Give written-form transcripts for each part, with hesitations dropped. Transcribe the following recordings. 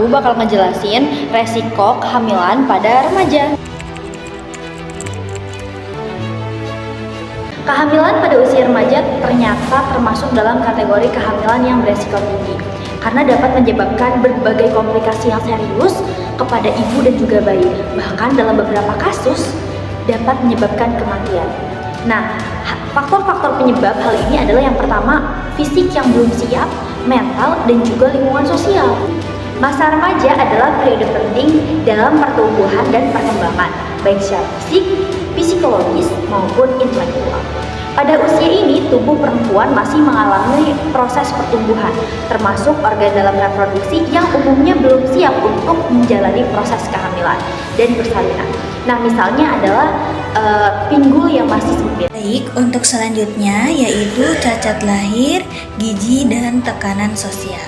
aku bakal ngejelasin resiko kehamilan pada remaja. Kehamilan pada usia remaja ternyata termasuk dalam kategori kehamilan yang beresiko tinggi karena dapat menyebabkan berbagai komplikasi yang serius kepada ibu dan juga bayi. Bahkan dalam beberapa kasus dapat menyebabkan kematian. Nah, faktor-faktor penyebab hal ini adalah yang pertama, fisik yang belum siap, mental, dan juga lingkungan sosial. Masa remaja adalah periode penting dalam pertumbuhan dan perkembangan, baik secara fisik, psikologis, maupun intelektual. Pada usia ini, tubuh perempuan masih mengalami proses pertumbuhan, termasuk organ dalam reproduksi yang umumnya belum siap untuk menjalani proses kehamilan dan persalinan. Nah, misalnya adalah pinggul yang masih sempit. Baik, untuk selanjutnya yaitu cacat lahir, gizi, dan tekanan sosial.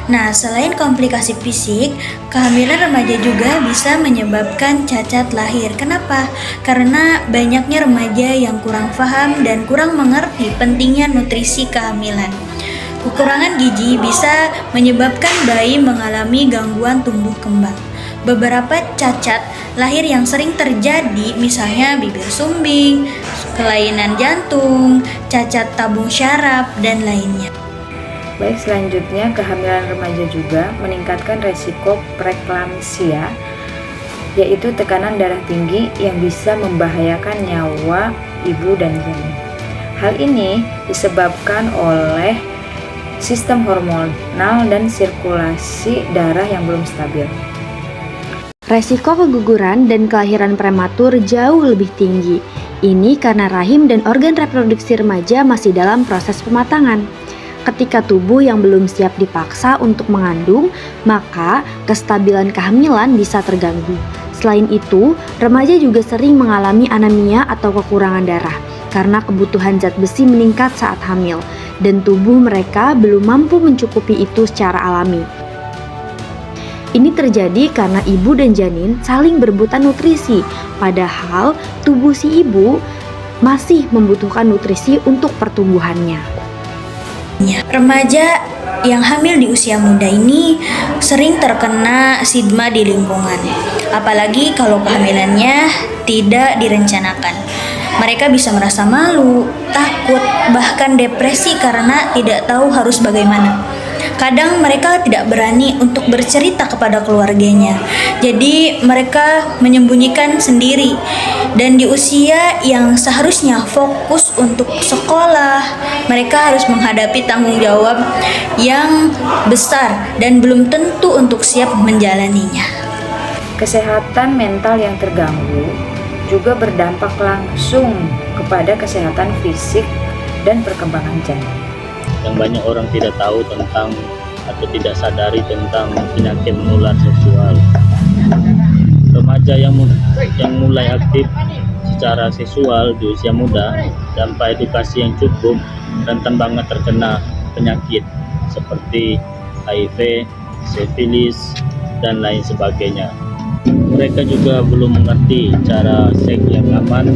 Nah, selain komplikasi fisik, kehamilan remaja juga bisa menyebabkan cacat lahir. Kenapa? Karena banyaknya remaja yang kurang paham dan kurang mengerti pentingnya nutrisi kehamilan. Kekurangan gizi bisa menyebabkan bayi mengalami gangguan tumbuh kembang. Beberapa cacat lahir yang sering terjadi misalnya bibir sumbing, kelainan jantung, cacat tabung syaraf, dan lainnya. Baik, selanjutnya kehamilan remaja juga meningkatkan resiko preeklamsia, yaitu tekanan darah tinggi yang bisa membahayakan nyawa ibu dan janin. Hal ini disebabkan oleh sistem hormonal dan sirkulasi darah yang belum stabil. Resiko keguguran dan kelahiran prematur jauh lebih tinggi. Ini karena rahim dan organ reproduksi remaja masih dalam proses pematangan. Ketika tubuh yang belum siap dipaksa untuk mengandung, maka kestabilan kehamilan bisa terganggu. Selain itu, remaja juga sering mengalami anemia atau kekurangan darah karena kebutuhan zat besi meningkat saat hamil dan tubuh mereka belum mampu mencukupi itu secara alami. Ini terjadi karena ibu dan janin saling berebutan nutrisi, padahal tubuh si ibu masih membutuhkan nutrisi untuk pertumbuhannya. Remaja yang hamil di usia muda ini sering terkena stigma di lingkungan, apalagi kalau kehamilannya tidak direncanakan. Mereka bisa merasa malu, takut, bahkan depresi karena tidak tahu harus bagaimana. Kadang mereka tidak berani untuk bercerita kepada keluarganya, jadi mereka menyembunyikan sendiri. Dan di usia yang seharusnya fokus untuk sekolah, mereka harus menghadapi tanggung jawab yang besar dan belum tentu untuk siap menjalaninya. Kesehatan mental yang terganggu juga berdampak langsung kepada kesehatan fisik dan perkembangan janin. Yang banyak orang tidak tahu tentang atau tidak sadari tentang penyakit menular seksual. Remaja yang mulai aktif secara seksual di usia muda tanpa edukasi yang cukup rentan banget terkena penyakit seperti HIV, sifilis, dan lain sebagainya. Mereka juga belum mengerti cara seks yang aman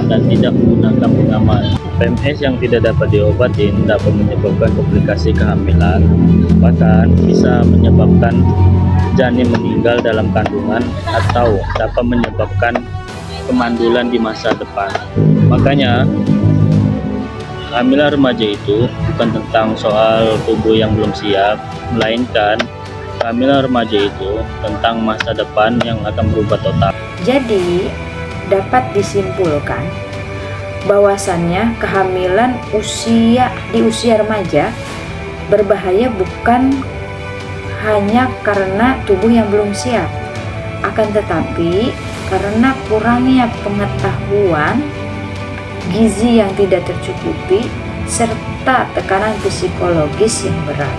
dan tidak menggunakan pengaman. PMS yang tidak dapat diobatin dapat menyebabkan komplikasi kehamilan, bahkan bisa menyebabkan janin meninggal dalam kandungan atau dapat menyebabkan kemandulan di masa depan. Makanya, kehamilan remaja itu bukan tentang soal tubuh yang belum siap, melainkan kehamilan remaja itu tentang masa depan yang akan berubah total. Jadi, dapat disimpulkan bahwasannya kehamilan di usia remaja berbahaya bukan hanya karena tubuh yang belum siap, akan tetapi karena kurangnya pengetahuan, gizi yang tidak tercukupi, serta tekanan psikologis yang berat.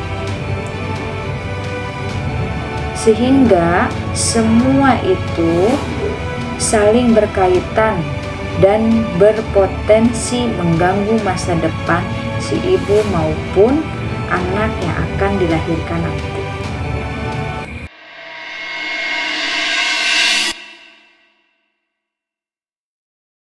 Sehingga semua itu saling berkaitan dan berpotensi mengganggu masa depan si ibu maupun anak yang akan dilahirkan nanti.